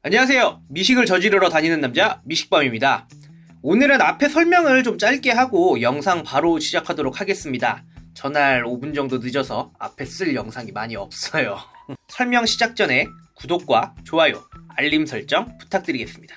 안녕하세요. 미식을 저지르러 다니는 남자 미식범입니다. 오늘은 앞에 설명을 좀 짧게 하고 영상 바로 시작하도록 하겠습니다. 전날 5분 정도 늦어서 앞에 쓸 영상이 많이 없어요. 설명 시작 전에 구독과 좋아요, 알림 설정 부탁드리겠습니다.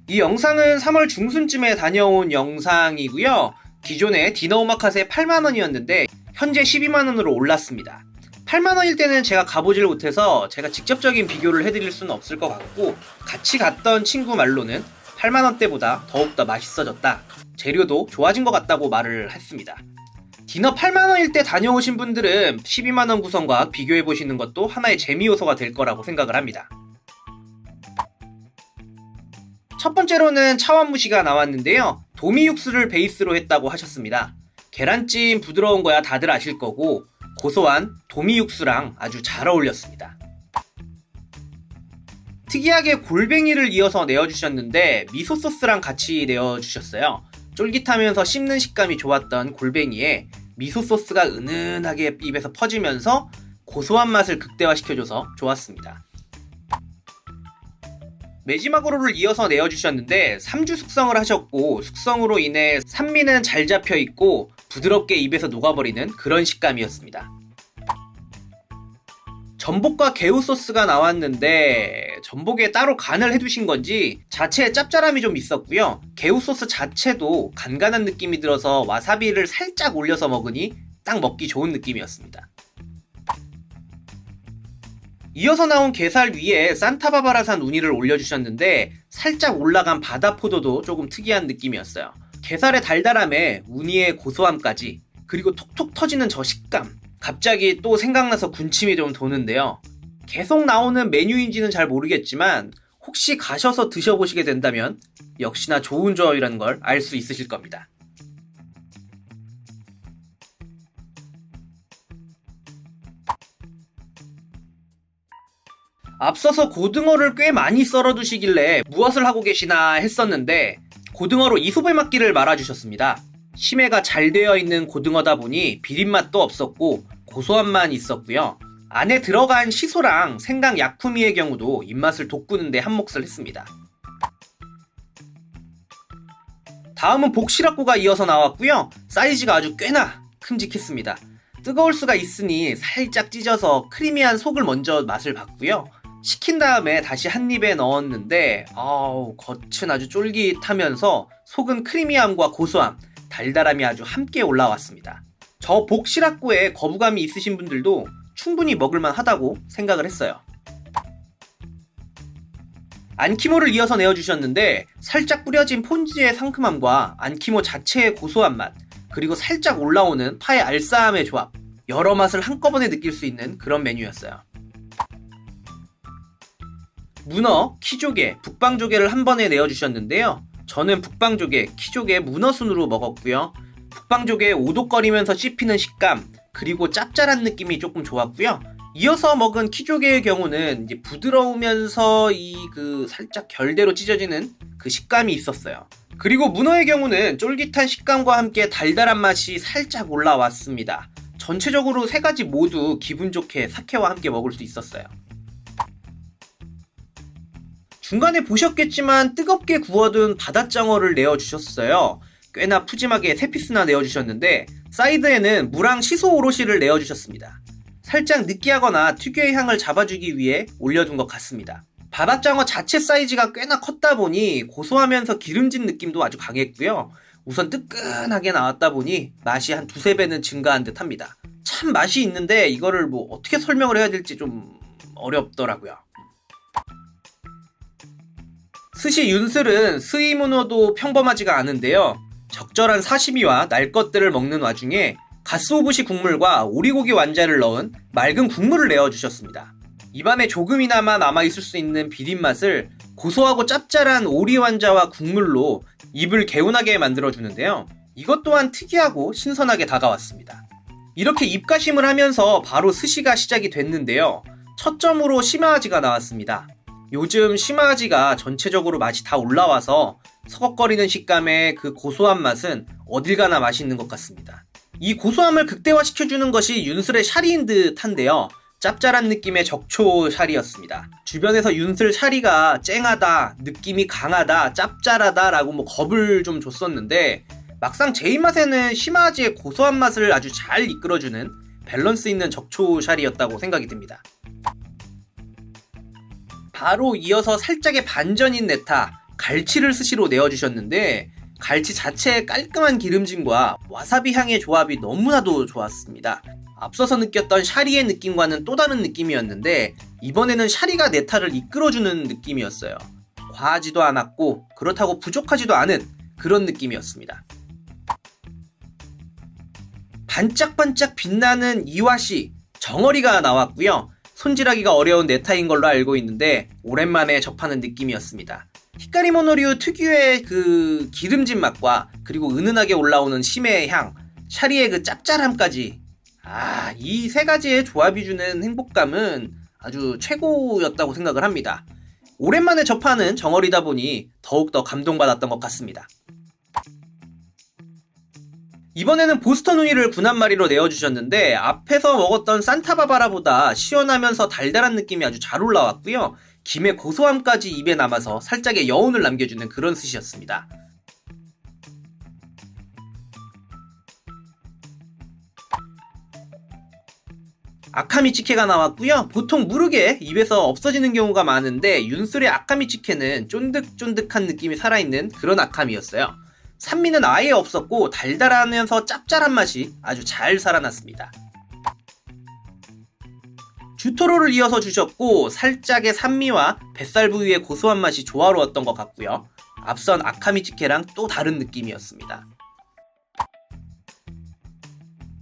이 영상은 3월 중순쯤에 다녀온 영상이고요. 기존에 디너 오마카세 8만원이었는데 현재 12만원으로 올랐습니다. 8만원일 때는 제가 가보질 못해서 제가 직접적인 비교를 해드릴 수는 없을 것 같고, 같이 갔던 친구 말로는 8만원 때보다 더욱더 맛있어졌다, 재료도 좋아진 것 같다고 말을 했습니다. 디너 8만원일 때 다녀오신 분들은 12만원 구성과 비교해보시는 것도 하나의 재미 요소가 될 거라고 생각을 합니다. 첫 번째로는 차원무시가 나왔는데요. 도미 육수를 베이스로 했다고 하셨습니다. 계란찜 부드러운 거야 다들 아실 거고, 고소한 도미 육수랑 아주 잘 어울렸습니다. 특이하게 골뱅이를 이어서 내어주셨는데 미소 소스랑 같이 내어주셨어요. 쫄깃하면서 씹는 식감이 좋았던 골뱅이에 미소 소스가 은은하게 입에서 퍼지면서 고소한 맛을 극대화시켜줘서 좋았습니다. 메지마고로를 이어서 내어주셨는데 3주 숙성을 하셨고, 숙성으로 인해 산미는 잘 잡혀있고 부드럽게 입에서 녹아버리는 그런 식감이었습니다. 전복과 개우 소스가 나왔는데 전복에 따로 간을 해두신 건지 자체에 짭짤함이 좀 있었고요. 개우 소스 자체도 간간한 느낌이 들어서 와사비를 살짝 올려서 먹으니 딱 먹기 좋은 느낌이었습니다. 이어서 나온 게살 위에 산타바바라산 우니를 올려주셨는데 살짝 올라간 바다포도도 조금 특이한 느낌이었어요. 게살의 달달함에 우니의 고소함까지, 그리고 톡톡 터지는 저 식감, 갑자기 또 생각나서 군침이 좀 도는데요. 계속 나오는 메뉴인지는 잘 모르겠지만 혹시 가셔서 드셔보시게 된다면 역시나 좋은 조합이라는 걸 알 수 있으실 겁니다. 앞서서 고등어를 꽤 많이 썰어 두시길래 무엇을 하고 계시나 했었는데, 고등어로 이소배막기를 말아주셨습니다. 심해가 잘 되어 있는 고등어다 보니 비린맛도 없었고 고소함만 있었고요. 안에 들어간 시소랑 생강 약품이의 경우도 입맛을 돋구는데 한몫을 했습니다. 다음은 복시락고가 이어서 나왔고요. 사이즈가 아주 꽤나 큼직했습니다. 뜨거울 수가 있으니 살짝 찢어서 크리미한 속을 먼저 맛을 봤고요. 식힌 다음에 다시 한 입에 넣었는데 겉은 아주 쫄깃하면서 속은 크리미함과 고소함, 달달함이 아주 함께 올라왔습니다. 저 복시락고에 거부감이 있으신 분들도 충분히 먹을만 하다고 생각을 했어요. 안키모를 이어서 내어주셨는데 살짝 뿌려진 폰즈의 상큼함과 안키모 자체의 고소한 맛, 그리고 살짝 올라오는 파의 알싸함의 조합, 여러 맛을 한꺼번에 느낄 수 있는 그런 메뉴였어요. 문어, 키조개, 북방조개를 한 번에 내어주셨는데요. 저는 북방조개, 키조개, 문어순으로 먹었고요. 북방조개의 오독거리면서 씹히는 식감, 그리고 짭짤한 느낌이 조금 좋았고요. 이어서 먹은 키조개의 경우는 이제 부드러우면서 살짝 결대로 찢어지는 그 식감이 있었어요. 그리고 문어의 경우는 쫄깃한 식감과 함께 달달한 맛이 살짝 올라왔습니다. 전체적으로 세 가지 모두 기분 좋게 사케와 함께 먹을 수 있었어요. 중간에 보셨겠지만 뜨겁게 구워둔 바닷장어를 내어주셨어요. 꽤나 푸짐하게 3피스나 내어주셨는데 사이드에는 무랑 시소 오로시를 내어주셨습니다. 살짝 느끼하거나 특유의 향을 잡아주기 위해 올려둔 것 같습니다. 바닷장어 자체 사이즈가 꽤나 컸다 보니 고소하면서 기름진 느낌도 아주 강했고요. 우선 뜨끈하게 나왔다 보니 맛이 한 2~3배는 증가한 듯 합니다. 참 맛이 있는데 이거를 어떻게 설명을 해야 될지 좀 어렵더라고요. 스시 윤슬은 스이문어도 평범하지가 않은데요. 적절한 사시미와 날 것들을 먹는 와중에 가스오부시 국물과 오리고기 완자를 넣은 맑은 국물을 내어주셨습니다. 입안에 조금이나마 남아있을 수 있는 비린맛을 고소하고 짭짤한 오리 완자와 국물로 입을 개운하게 만들어주는데요. 이것 또한 특이하고 신선하게 다가왔습니다. 이렇게 입가심을 하면서 바로 스시가 시작이 됐는데요. 첫 점으로 시마아지가 나왔습니다. 요즘 시마아지가 전체적으로 맛이 다 올라와서 서걱거리는 식감의 그 고소한 맛은 어딜 가나 맛있는 것 같습니다. 이 고소함을 극대화시켜주는 것이 윤슬의 샤리인 듯 한데요. 짭짤한 느낌의 적초 샤리였습니다. 주변에서 윤슬 샤리가 쨍하다, 느낌이 강하다, 짭짤하다 라고 뭐 겁을 좀 줬었는데 막상 제 입맛에는 시마지의 고소한 맛을 아주 잘 이끌어주는 밸런스 있는 적초 샤리였다고 생각이 듭니다. 바로 이어서 살짝의 반전인 네타, 갈치를 스시로 내어주셨는데 갈치 자체의 깔끔한 기름짐과 와사비 향의 조합이 너무나도 좋았습니다. 앞서서 느꼈던 샤리의 느낌과는 또 다른 느낌이었는데 이번에는 샤리가 네타를 이끌어주는 느낌이었어요. 과하지도 않았고 그렇다고 부족하지도 않은 그런 느낌이었습니다. 반짝반짝 빛나는 이와시, 정어리가 나왔고요. 손질하기가 어려운 네타인 걸로 알고 있는데 오랜만에 접하는 느낌이었습니다. 히카리모노류 특유의 그 기름진 맛과 그리고 은은하게 올라오는 심의 향, 샤리의 그 짭짤함까지 이 세 가지의 조합이 주는 행복감은 아주 최고였다고 생각을 합니다. 오랜만에 접하는 정어리다 보니 더욱더 감동받았던 것 같습니다. 이번에는 보스턴 우니를 9낱마리로 내어주셨는데 앞에서 먹었던 산타바바라보다 시원하면서 달달한 느낌이 아주 잘 올라왔고요. 김의 고소함까지 입에 남아서 살짝의 여운을 남겨주는 그런 스시였습니다. 아카미치케가 나왔고요. 보통 무르게 입에서 없어지는 경우가 많은데 윤슬의 아카미치케는 쫀득쫀득한 느낌이 살아있는 그런 아카미였어요. 산미는 아예 없었고 달달하면서 짭짤한 맛이 아주 잘 살아났습니다. 주토로를 이어서 주셨고 살짝의 산미와 뱃살 부위의 고소한 맛이 조화로웠던 것 같고요. 앞선 아카미치케랑 또 다른 느낌이었습니다.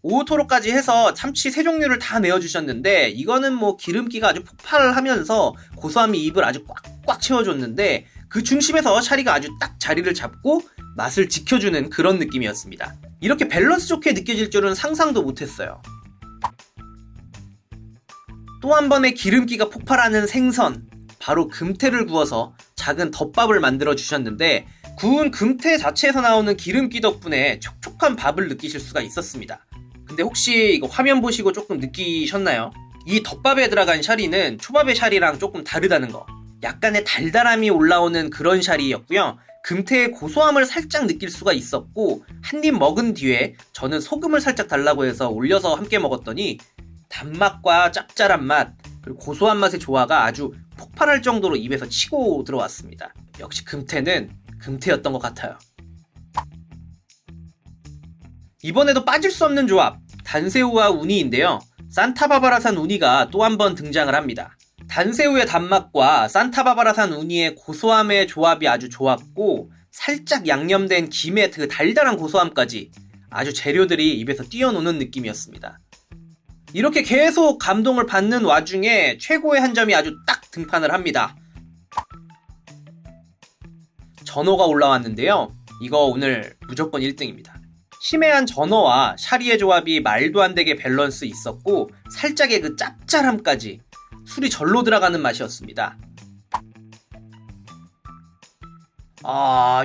오토로까지 해서 참치 3종류를 다 내어주셨는데 이거는 뭐 기름기가 아주 폭발하면서 고소함이 입을 아주 꽉꽉 채워줬는데 그 중심에서 샤리가 아주 딱 자리를 잡고 맛을 지켜주는 그런 느낌이었습니다. 이렇게 밸런스 좋게 느껴질 줄은 상상도 못했어요. 또 한 번의 기름기가 폭발하는 생선, 바로 금태를 구워서 작은 덮밥을 만들어 주셨는데 구운 금태 자체에서 나오는 기름기 덕분에 촉촉한 밥을 느끼실 수가 있었습니다. 근데 혹시 이거 화면 보시고 조금 느끼셨나요? 이 덮밥에 들어간 샤리는 초밥의 샤리랑 조금 다르다는 거. 약간의 달달함이 올라오는 그런 샤리였고요. 금태의 고소함을 살짝 느낄 수가 있었고 한 입 먹은 뒤에 저는 소금을 살짝 달라고 해서 올려서 함께 먹었더니 단맛과 짭짤한 맛 그리고 고소한 맛의 조화가 아주 폭발할 정도로 입에서 치고 들어왔습니다. 역시 금태는 금태였던 것 같아요. 이번에도 빠질 수 없는 조합, 단새우와 우니인데요. 산타바바라산 우니가 또 한 번 등장을 합니다. 단새우의 단맛과 산타바바라산 우니의 고소함의 조합이 아주 좋았고 살짝 양념된 김의 그 달달한 고소함까지 아주 재료들이 입에서 뛰어노는 느낌이었습니다. 이렇게 계속 감동을 받는 와중에 최고의 한 점이 아주 딱 등판을 합니다. 전어가 올라왔는데요. 이거 오늘 무조건 1등입니다. 심해한 전어와 샤리의 조합이 말도 안 되게 밸런스 있었고 살짝의 그 짭짤함까지 술이 절로 들어가는 맛이었습니다.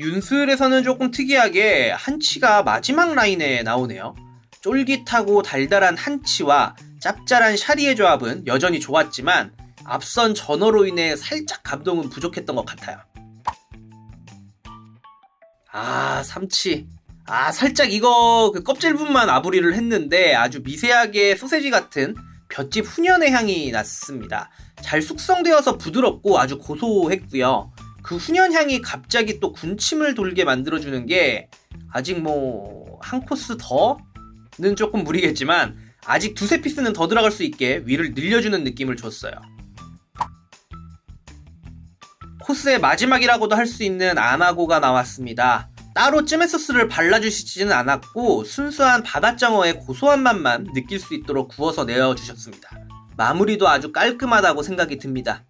윤슬에서는 조금 특이하게 한치가 마지막 라인에 나오네요. 쫄깃하고 달달한 한치와 짭짤한 샤리의 조합은 여전히 좋았지만 앞선 전어로 인해 살짝 감동은 부족했던 것 같아요. 삼치. 살짝 이거 그 껍질 부분만 아부리를 했는데 아주 미세하게 소세지 같은 볏짚 훈연의 향이 났습니다. 잘 숙성되어서 부드럽고 아주 고소했고요. 그 훈연 향이 갑자기 또 군침을 돌게 만들어주는 게 아직 뭐 한 코스 더는 조금 무리겠지만 아직 2-3피스는 더 들어갈 수 있게 위를 늘려주는 느낌을 줬어요. 코스의 마지막이라고도 할 수 있는 아나고가 나왔습니다. 따로 찜의 소스를 발라주시지는 않았고 순수한 바다장어의 고소한 맛만 느낄 수 있도록 구워서 내어주셨습니다. 마무리도 아주 깔끔하다고 생각이 듭니다.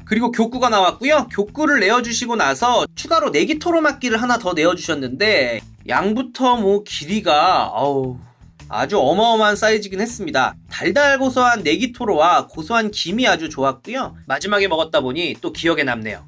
그리고 교구가 나왔고요. 교구를 내어주시고 나서 추가로 네기토로마끼를 하나 더 내어주셨는데 양부터 뭐 길이가 아주 어마어마한 사이즈긴 했습니다. 달달고소한 네기토로와 고소한 김이 아주 좋았고요. 마지막에 먹었다 보니 또 기억에 남네요.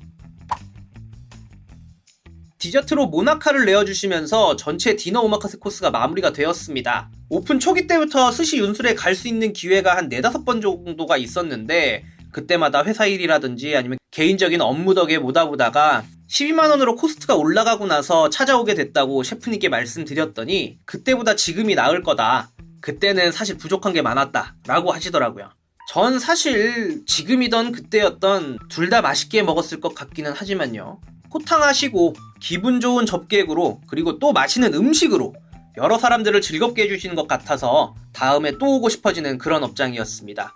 디저트로 모나카를 내어주시면서 전체 디너 오마카세 코스가 마무리가 되었습니다. 오픈 초기 때부터 스시 윤술에 갈 수 있는 기회가 한 4-5번 정도가 있었는데 그때마다 회사 일이라든지 아니면 개인적인 업무 덕에 보다 보다가 12만원으로 코스트가 올라가고 나서 찾아오게 됐다고 셰프님께 말씀드렸더니 그때보다 지금이 나을 거다. 그때는 사실 부족한 게 많았다 라고 하시더라고요. 전 사실 지금이던 그때였던 둘 다 맛있게 먹었을 것 같기는 하지만요. 호탕하시고 기분 좋은 접객으로 그리고 또 맛있는 음식으로 여러 사람들을 즐겁게 해주시는 것 같아서 다음에 또 오고 싶어지는 그런 업장이었습니다.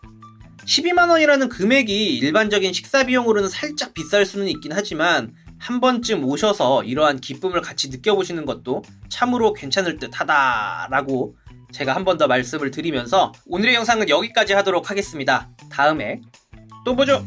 12만원이라는 금액이 일반적인 식사 비용으로는 살짝 비쌀 수는 있긴 하지만 한 번쯤 오셔서 이러한 기쁨을 같이 느껴보시는 것도 참으로 괜찮을 듯 하다라고 제가 한 번 더 말씀을 드리면서 오늘의 영상은 여기까지 하도록 하겠습니다. 다음에 또 보죠.